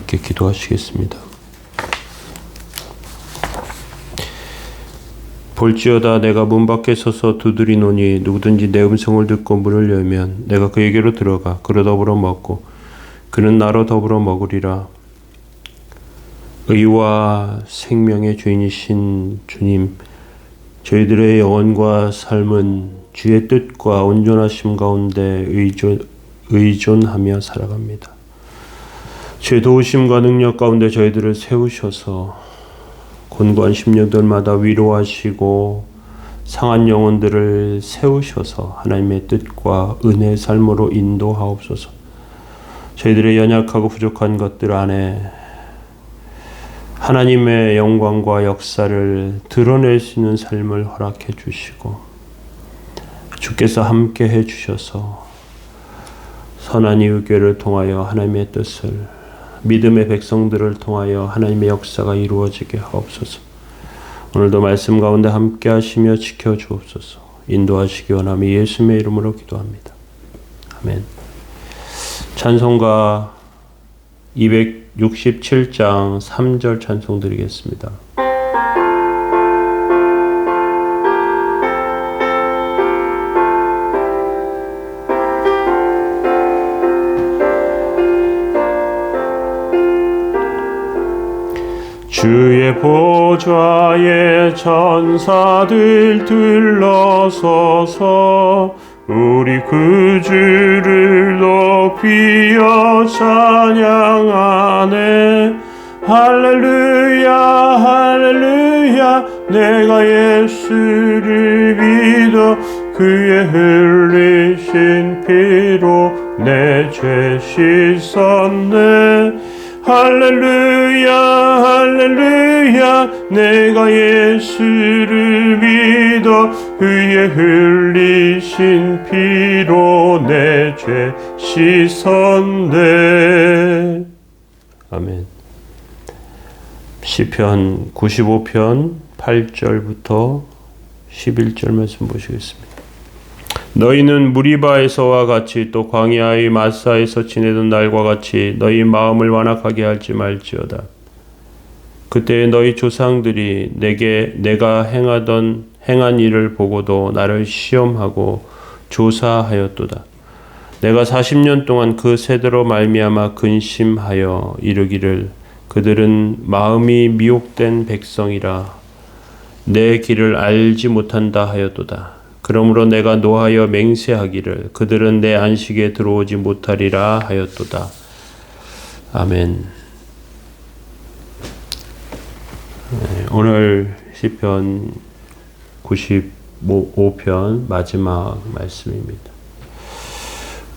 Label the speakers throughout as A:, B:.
A: 함께 기도하시겠습니다. 볼지어다 내가 문 밖에 서서 두드리노니 누구든지 내 음성을 듣고 문을 열면 내가 그에게로 들어가 그로 더불어 먹고 그는 나로 더불어 먹으리라. 의와 생명의 주인이신 주님, 저희들의 영혼과 삶은 주의 뜻과 온전하심 가운데 의존하며 살아갑니다. 주의 도우심과 능력 가운데 저희들을 세우셔서 곤고한 심령들마다 위로하시고 상한 영혼들을 세우셔서 하나님의 뜻과 은혜의 삶으로 인도하옵소서. 저희들의 연약하고 부족한 것들 안에 하나님의 영광과 역사를 드러낼 수 있는 삶을 허락해 주시고 주께서 함께 해 주셔서 선한 이웃교회를 통하여 하나님의 뜻을 믿음의 백성들을 통하여 하나님의 역사가 이루어지게 하옵소서. 오늘도 말씀 가운데 함께 하시며 지켜주옵소서. 인도하시기 원하며 예수님의 이름으로 기도합니다. 아멘. 찬송가 267장 3절 찬송 드리겠습니다. 주의 보좌에 천사들 들러서서 우리 그 주를 높이어 찬양하네. 할렐루야 할렐루야 내가 예수를 믿어 그의 흘리신 피로 내 죄 씻었네. 할렐루야 할렐루야 내가 예수를 믿어 그의 흘리신 피로 내 죄 씻었네. 아멘. 시편 95편 8절부터 11절 말씀 보시겠습니다. 너희는 무리바에서와 같이 또 광야의 마사에서 지내던 날과 같이 너희 마음을 완악하게 하지 말지어다. 그때 너희 조상들이 내가 행한 일을 보고도 나를 시험하고 조사하였도다. 내가 40년 동안 그 세대로 말미암아 근심하여 이르기를 그들은 마음이 미혹된 백성이라 내 길을 알지 못한다 하였도다. 그러므로 내가 노하여 맹세하기를 그들은 내 안식에 들어오지 못하리라 하였도다. 아멘. 오늘 시편 95편 마지막 말씀입니다.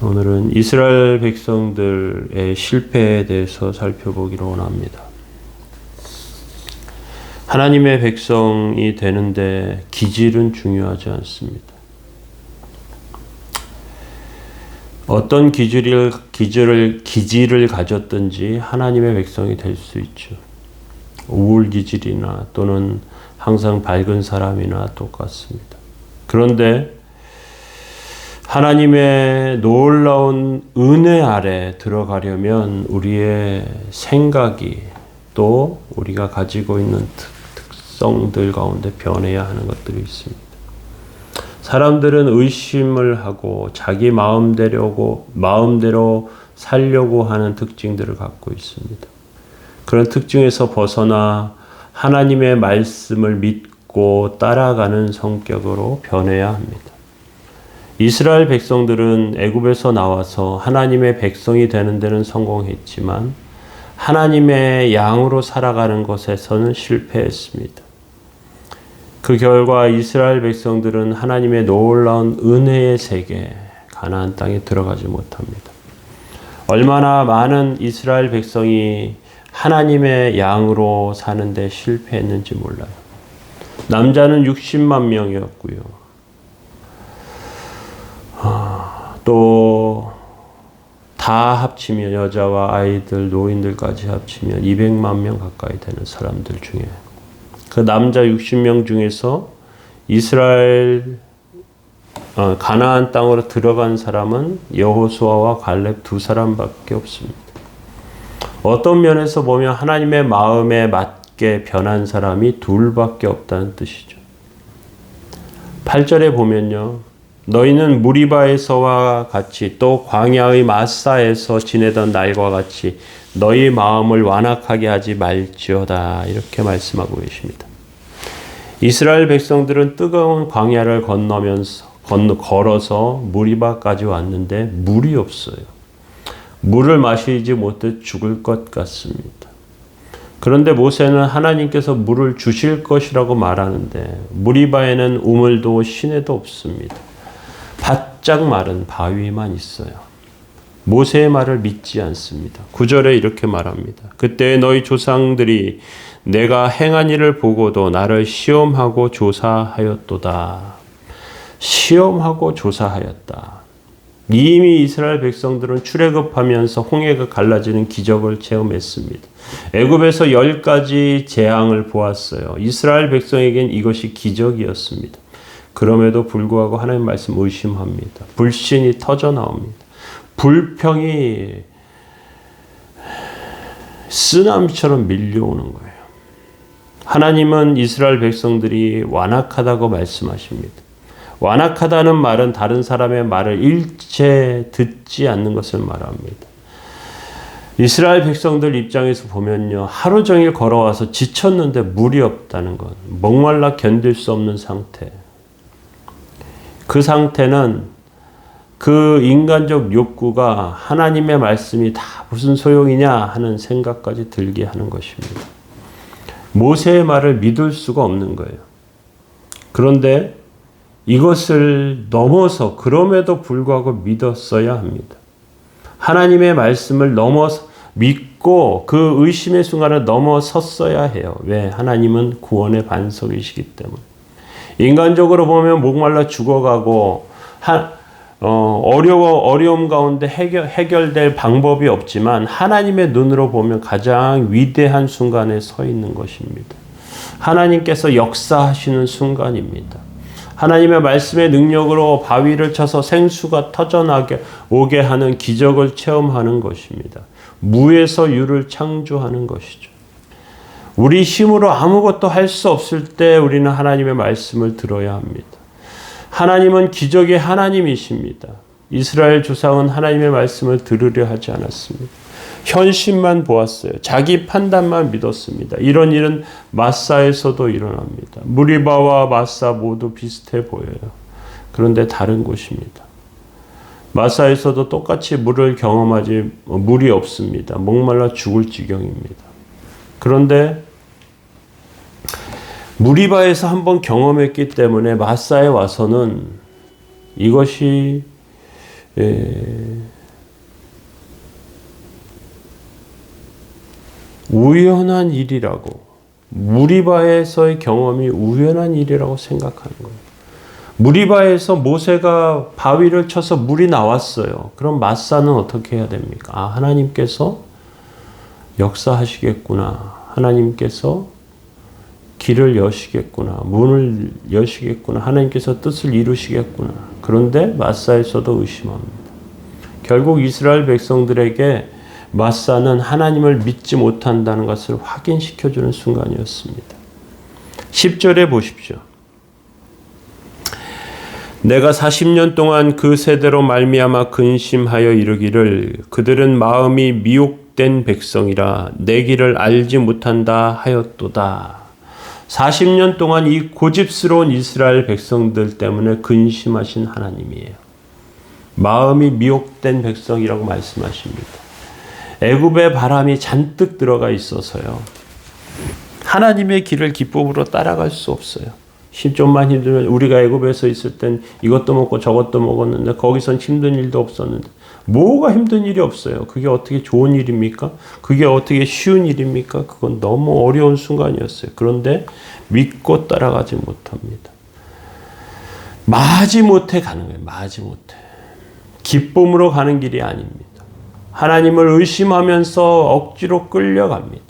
A: 오늘은 이스라엘 백성들의 실패에 대해서 살펴보기로 원합니다. 하나님의 백성이 되는데 기질은 중요하지 않습니다. 어떤 기질을 가졌든지 하나님의 백성이 될 수 있죠. 우울 기질이나 또는 항상 밝은 사람이나 똑같습니다. 그런데 하나님의 놀라운 은혜 아래 들어가려면 우리의 생각이 또 우리가 가지고 있는 특성들 가운데 변해야 하는 것들이 있습니다. 사람들은 의심을 하고 자기 마음대로 살려고 하는 특징들을 갖고 있습니다. 그런 특징에서 벗어나 하나님의 말씀을 믿고 따라가는 성격으로 변해야 합니다. 이스라엘 백성들은 애굽에서 나와서 하나님의 백성이 되는 데는 성공했지만 하나님의 양으로 살아가는 것에서는 실패했습니다. 그 결과 이스라엘 백성들은 하나님의 놀라운 은혜의 세계, 가나안 땅에 들어가지 못합니다. 얼마나 많은 이스라엘 백성이 하나님의 양으로 사는데 실패했는지 몰라요. 남자는 60만 명이었고요. 또 다 합치면 여자와 아이들, 노인들까지 합치면 200만 명 가까이 되는 사람들 중에 그 남자 60명 중에서 이스라엘 가나안 땅으로 들어간 사람은 여호수아와 갈렙 두 사람밖에 없습니다. 어떤 면에서 보면 하나님의 마음에 맞게 변한 사람이 둘밖에 없다는 뜻이죠. 8절에 보면요. 너희는 무리바에서와 같이 또 광야의 마사에서 지내던 날과 같이 너희 마음을 완악하게 하지 말지어다. 이렇게 말씀하고 계십니다. 이스라엘 백성들은 뜨거운 광야를 걸어서 무리바까지 왔는데 물이 없어요. 물을 마시지 못해 죽을 것 같습니다. 그런데 모세는 하나님께서 물을 주실 것이라고 말하는데 무리바에는 우물도 시내도 없습니다. 바짝 마른 바위만 있어요. 모세의 말을 믿지 않습니다. 9절에 이렇게 말합니다. 그때 너희 조상들이 내가 행한 일을 보고도 나를 시험하고 조사하였도다. 시험하고 조사하였다. 이미 이스라엘 백성들은 출애굽하면서 홍해가 갈라지는 기적을 체험했습니다. 애굽에서 10가지 재앙을 보았어요. 이스라엘 백성에겐 이것이 기적이었습니다. 그럼에도 불구하고 하나님 말씀 의심합니다. 불신이 터져 나옵니다. 불평이 쓰나미처럼 밀려오는 거예요. 하나님은 이스라엘 백성들이 완악하다고 말씀하십니다. 완악하다는 말은 다른 사람의 말을 일체 듣지 않는 것을 말합니다. 이스라엘 백성들 입장에서 보면요. 하루 종일 걸어와서 지쳤는데 물이 없다는 것. 목말라 견딜 수 없는 상태. 그 상태는 그 인간적 욕구가 하나님의 말씀이 다 무슨 소용이냐 하는 생각까지 들게 하는 것입니다. 모세의 말을 믿을 수가 없는 거예요. 그런데 이것을 넘어서 그럼에도 불구하고 믿었어야 합니다. 하나님의 말씀을 넘어서 믿고 그 의심의 순간을 넘어섰어야 해요. 왜? 하나님은 구원의 반석이시기 때문에. 인간적으로 보면 목말라 죽어가고 어려움 가운데 해결될 방법이 없지만 하나님의 눈으로 보면 가장 위대한 순간에 서 있는 것입니다. 하나님께서 역사하시는 순간입니다. 하나님의 말씀의 능력으로 바위를 쳐서 생수가 터져나게 오게 하는 기적을 체험하는 것입니다. 무에서 유를 창조하는 것이죠. 우리 힘으로 아무것도 할 수 없을 때 우리는 하나님의 말씀을 들어야 합니다. 하나님은 기적의 하나님이십니다. 이스라엘 조상은 하나님의 말씀을 들으려 하지 않았습니다. 현실만 보았어요. 자기 판단만 믿었습니다. 이런 일은 마사에서도 일어납니다. 무리바와 마사 모두 비슷해 보여요. 그런데 다른 곳입니다. 마사에서도 똑같이 물을 경험하지 물이 없습니다. 목말라 죽을 지경입니다. 그런데 무리바에서 한번 경험했기 때문에 마사에 와서는 이것이 우연한 일이라고, 무리바에서의 경험이 우연한 일이라고 생각하는 거예요. 무리바에서 모세가 바위를 쳐서 물이 나왔어요. 그럼 마사는 어떻게 해야 됩니까? 아, 하나님께서 역사하시겠구나. 하나님께서 길을 여시겠구나. 문을 여시겠구나. 하나님께서 뜻을 이루시겠구나. 그런데 마사에서도 의심합니다. 결국 이스라엘 백성들에게 마사는 하나님을 믿지 못한다는 것을 확인시켜주는 순간이었습니다. 10절에 보십시오. 내가 40년 동안 그 세대로 말미암아 근심하여 이르기를 그들은 마음이 미혹된 백성이라 내 길을 알지 못한다 하였도다. 40년 동안 이 고집스러운 이스라엘 백성들 때문에 근심하신 하나님이에요. 마음이 미혹된 백성이라고 말씀하십니다. 애굽의 바람이 잔뜩 들어가 있어서요. 하나님의 길을 기쁨으로 따라갈 수 없어요. 좀만 힘들면 우리가 애굽에서 있을 땐 이것도 먹고 저것도 먹었는데 거기선 힘든 일도 없었는데 뭐가 힘든 일이 없어요. 그게 어떻게 좋은 일입니까? 그게 어떻게 쉬운 일입니까? 그건 너무 어려운 순간이었어요. 그런데 믿고 따라가지 못합니다. 마지못해 가는 거예요. 마지못해. 기쁨으로 가는 길이 아닙니다. 하나님을 의심하면서 억지로 끌려갑니다.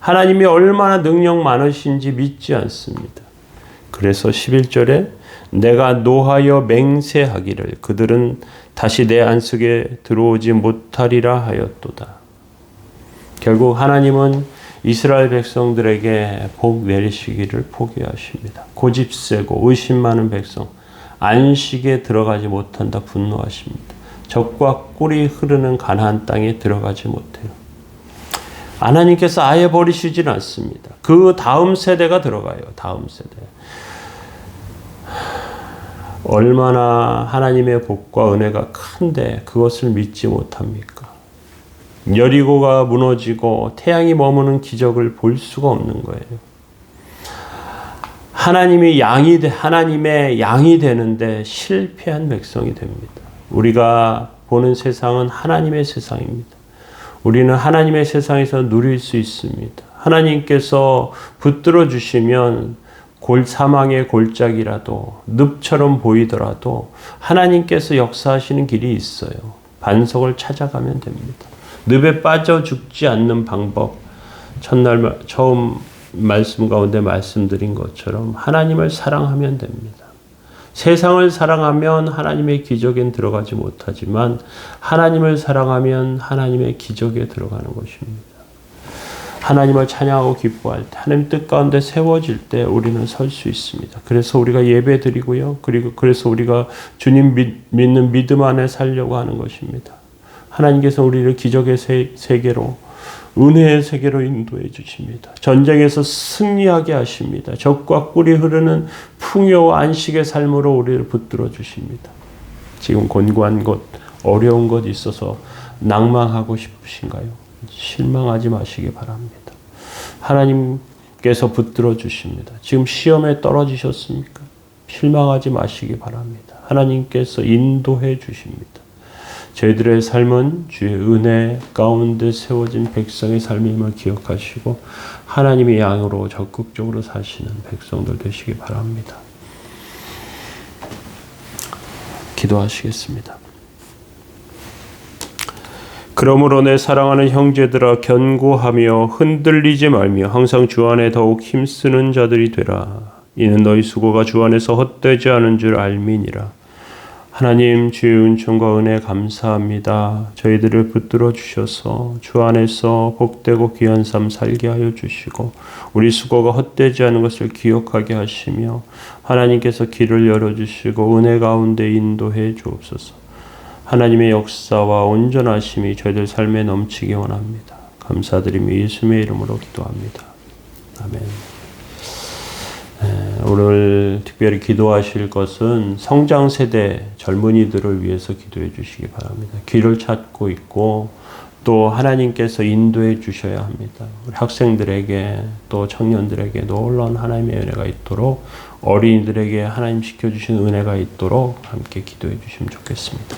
A: 하나님이 얼마나 능력 많으신지 믿지 않습니다. 그래서 11절에 내가 노하여 맹세하기를 그들은 다시 내 안식에 들어오지 못하리라 하였도다. 결국 하나님은 이스라엘 백성들에게 복 내리시기를 포기하십니다. 고집세고 의심 많은 백성, 안식에 들어가지 못한다 분노하십니다. 적과 꿀이 흐르는 가나안 땅에 들어가지 못해요. 하나님께서 아예 버리시지는 않습니다. 그 다음 세대가 들어가요. 다음 세대. 얼마나 하나님의 복과 은혜가 큰데 그것을 믿지 못합니까? 여리고가 무너지고 태양이 머무는 기적을 볼 수가 없는 거예요. 하나님의 양이 되는데 실패한 백성이 됩니다. 우리가 보는 세상은 하나님의 세상입니다. 우리는 하나님의 세상에서 누릴 수 있습니다. 하나님께서 붙들어 주시면 사망의 골짜기라도 늪처럼 보이더라도 하나님께서 역사하시는 길이 있어요. 반석을 찾아가면 됩니다. 늪에 빠져 죽지 않는 방법, 첫날 처음 말씀 가운데 말씀드린 것처럼 하나님을 사랑하면 됩니다. 세상을 사랑하면 하나님의 기적엔 들어가지 못하지만 하나님을 사랑하면 하나님의 기적에 들어가는 것입니다. 하나님을 찬양하고 기뻐할 때, 하나님 뜻 가운데 세워질 때 우리는 설 수 있습니다. 그래서 우리가 예배 드리고요. 그리고 그래서 우리가 주님 믿는 믿음 안에 살려고 하는 것입니다. 하나님께서 우리를 기적의 세계로, 은혜의 세계로 인도해 주십니다. 전쟁에서 승리하게 하십니다. 적과 꿀이 흐르는 풍요와 안식의 삶으로 우리를 붙들어 주십니다. 지금 곤고한 것, 어려운 것 있어서 낭망하고 싶으신가요? 실망하지 마시기 바랍니다. 하나님께서 붙들어 주십니다. 지금 시험에 떨어지셨습니까? 실망하지 마시기 바랍니다. 하나님께서 인도해 주십니다. 저희들의 삶은 주의 은혜 가운데 세워진 백성의 삶임을 기억하시고 하나님의 양으로 적극적으로 사시는 백성들 되시기 바랍니다. 기도하시겠습니다. 그러므로 내 사랑하는 형제들아 견고하며 흔들리지 말며 항상 주 안에 더욱 힘쓰는 자들이 되라. 이는 너희 수고가 주 안에서 헛되지 않은 줄 알미니라. 하나님 주의 은총과 은혜 감사합니다. 저희들을 붙들어 주셔서 주 안에서 복되고 귀한 삶 살게 하여 주시고 우리 수고가 헛되지 않은 것을 기억하게 하시며 하나님께서 길을 열어주시고 은혜 가운데 인도해 주옵소서. 하나님의 역사와 온전하심이 저희들 삶에 넘치기 원합니다. 감사드리며 예수님의 이름으로 기도합니다. 아멘. 오늘 특별히 기도하실 것은 성장 세대 젊은이들을 위해서 기도해 주시기 바랍니다. 길을 찾고 있고 또 하나님께서 인도해 주셔야 합니다. 우리 학생들에게 또 청년들에게 놀라운 하나님의 은혜가 있도록 어린이들에게 하나님 시켜주신 은혜가 있도록 함께 기도해 주시면 좋겠습니다.